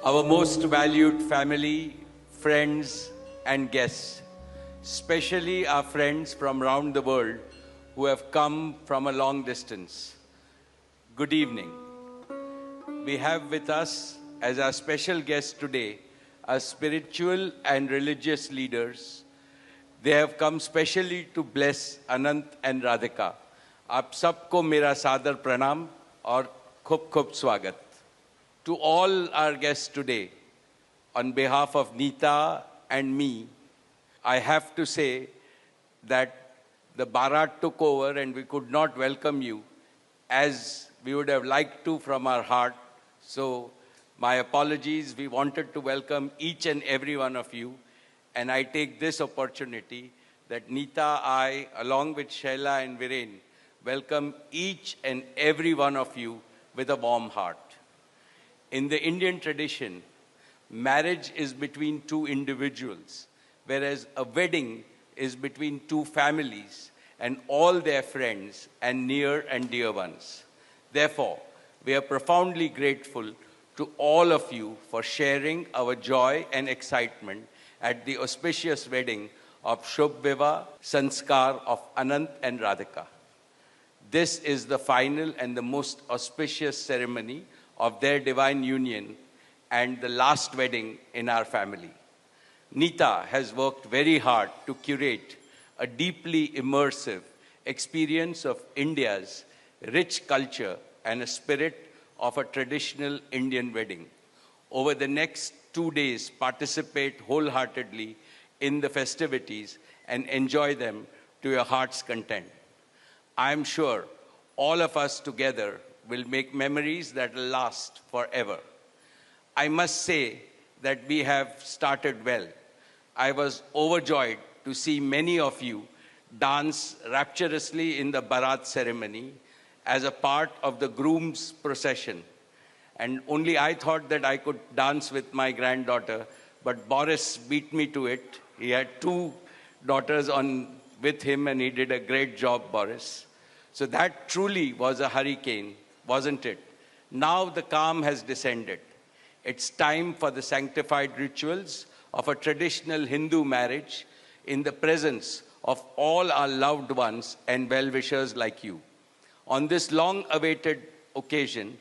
Our most valued family, friends and guests, especially our friends from around the world who have come from a long distance. Good evening. We have with us as our special guests today our spiritual and religious leaders. They have come specially to bless Anant and Radhika. आप सबको मेरा सादर प्रणाम और खूब खूब स्वागत. To all our guests today, on behalf of Neeta and me, I have to say that the Bharat took over and we could not welcome you as we would have liked to from our heart. So my apologies. We wanted to welcome each and every one of you. And I take this opportunity that Neeta, I, along with Shaila and Viren, welcome each and every one of you with a warm heart. In the Indian tradition, marriage is between two individuals, whereas a wedding is between two families and all their friends and near and dear ones. Therefore, we are profoundly grateful to all of you for sharing our joy and excitement at the auspicious wedding of Shubh Vivah Sanskar of Anant and Radhika. This is the final and the most auspicious ceremony of their divine union and the last wedding in our family. Neeta has worked very hard to curate a deeply immersive experience of India's rich culture and a spirit of a traditional Indian wedding. Over the next 2 days, participate wholeheartedly in the festivities and enjoy them to your heart's content. I am sure all of us together will make memories that will last forever. I must say that we have started well. I was overjoyed to see many of you dance rapturously in the Bharat ceremony as a part of the groom's procession. And only I thought that I could dance with my granddaughter, but Boris beat me to it. He had 2 daughters with him and he did a great job, Boris. So that truly was a hurricane, wasn't it? Now the calm has descended. It's time for the sanctified rituals of a traditional Hindu marriage in the presence of all our loved ones and well-wishers like you. On this long-awaited occasion,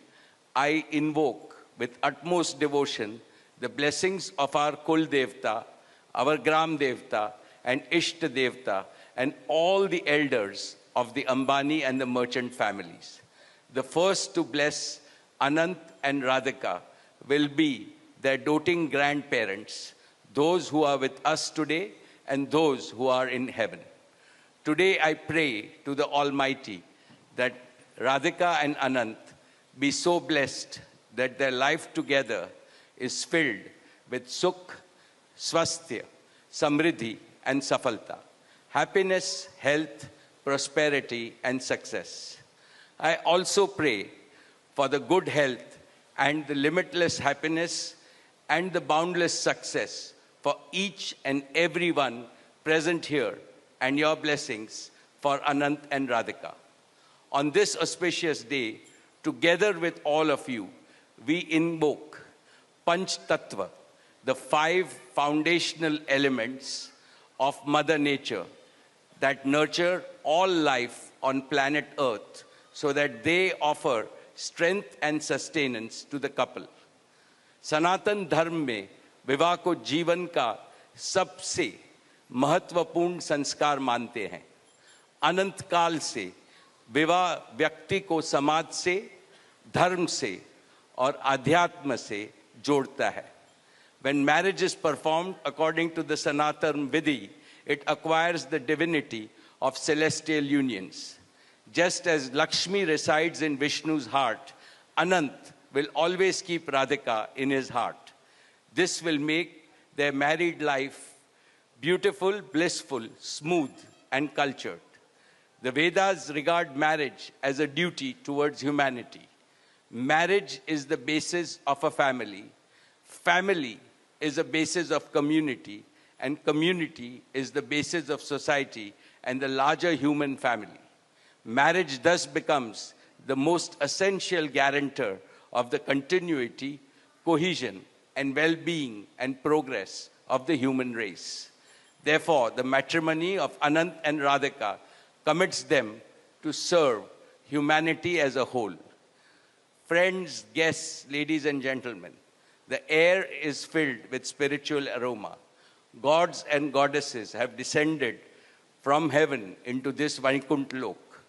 I invoke with utmost devotion the blessings of our Kul Devta, our Gram Devta, and Ishta Devta, and all the elders of the Ambani and the merchant families. The first to bless Anant and Radhika will be their doting grandparents, those who are with us today and those who are in heaven. Today I pray to the Almighty that Radhika and Anant be so blessed that their life together is filled with sukh, swasthya, samriddhi and safalta, happiness, health, prosperity and success. I also pray for the good health and the limitless happiness and the boundless success for each and every one present here and your blessings for Anant and Radhika. On this auspicious day, together with all of you, we invoke Panch Tattva, the 5 foundational elements of Mother Nature that nurture all life on planet Earth so that they offer strength and sustenance to the couple. सनातन धर्म में विवाह को जीवन का सबसे महत्वपूर्ण संस्कार मानते हैं. अनंत काल से विवाह व्यक्ति को समाज से, धर्म से और अध्यात्म से जोड़ता है. When marriage is performed according to the Sanatan Vidhi, it acquires the divinity of celestial unions. Just as Lakshmi resides in Vishnu's heart, Anant will always keep Radhika in his heart. This will make their married life beautiful, blissful, smooth, and cultured. The Vedas regard marriage as a duty towards humanity. Marriage is the basis of a family. Family is a basis of community, and community is the basis of society and the larger human family. Marriage thus becomes the most essential guarantor of the continuity, cohesion, and well-being and progress of the human race. Therefore, the matrimony of Anant and Radhika commits them to serve humanity as a whole. Friends, guests, ladies and gentlemen, the air is filled with spiritual aroma. Gods and goddesses have descended from heaven into this Vaikuntha Lok.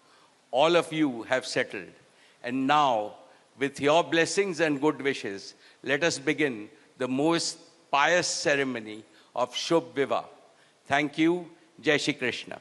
All of you have settled. And now, with your blessings and good wishes, let us begin the most pious ceremony of Shubh Vivah. Thank you. Jai Shri Krishna.